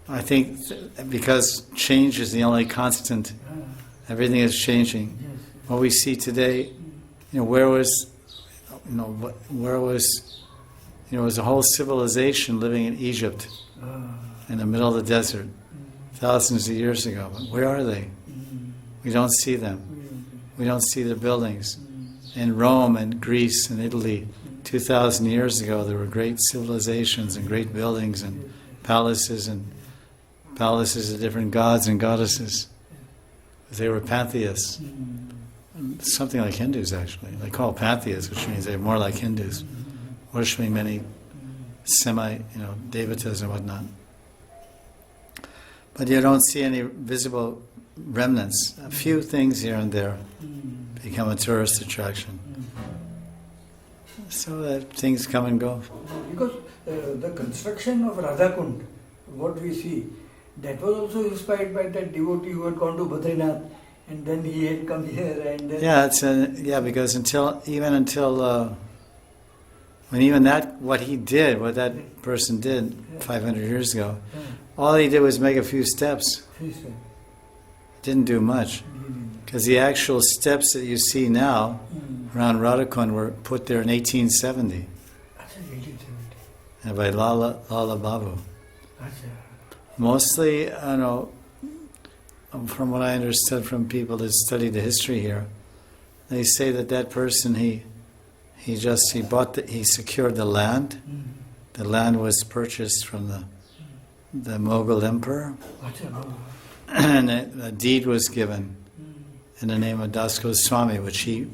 I think because change is the only constant, everything is changing. Yes. What we see today, where was there was a whole civilization living in Egypt, in the middle of the desert, thousands of years ago. But where are they? We don't see them. We don't see their buildings. In Rome and Greece and Italy, 2,000 years ago, there were great civilizations and great buildings and palaces of different gods and goddesses. They were pantheists. Something like Hindus, actually. They call pantheists, which means they're more like Hindus, worshipping many devatas and whatnot. But you don't see any visible remnants. A few things here and there become a tourist attraction. So things come and go. Because the construction of Radhakund, what we see, that was also inspired by that devotee who had gone to Badrinath, and then he had come here, and then because until what that person did 500 years ago, all he did was make a few steps. Didn't do much, because the actual steps that you see now around Radhakund were put there in 1870 by Lala Babu. Mostly, from what I understood from people that study the history here, they say that person he secured the land. The land was purchased from the Mughal emperor, and a deed was given in the name of Das Goswami, which he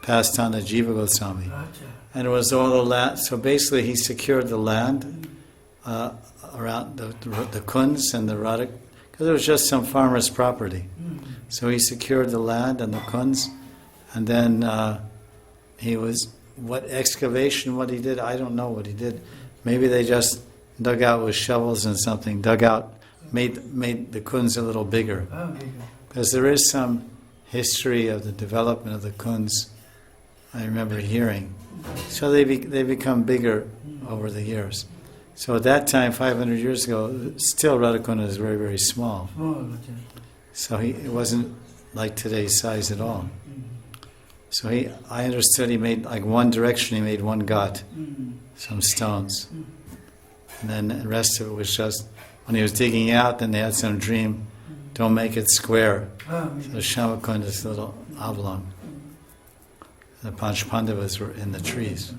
passed on to Jiva Goswami. And it was all the land. So basically, he secured the land around the kunds and the Radha, because it was just some farmer's property. So he secured the land and the kunds, and then what he did, I don't know what he did. Maybe they just dug out with shovels and something, made the kunds a little bigger. Because there is some history of the development of the kunds, I remember hearing. So they become bigger over the years. So at that time, 500 years ago, still Radhakund was very, very small. So it wasn't like today's size at all. So I understood he made like one direction, he made one ghat, some stones. And then the rest of it was just, when he was digging out, then they had some dream, don't make it square. So Shamakund is a little oblong. The Panch Pandavas were in the trees.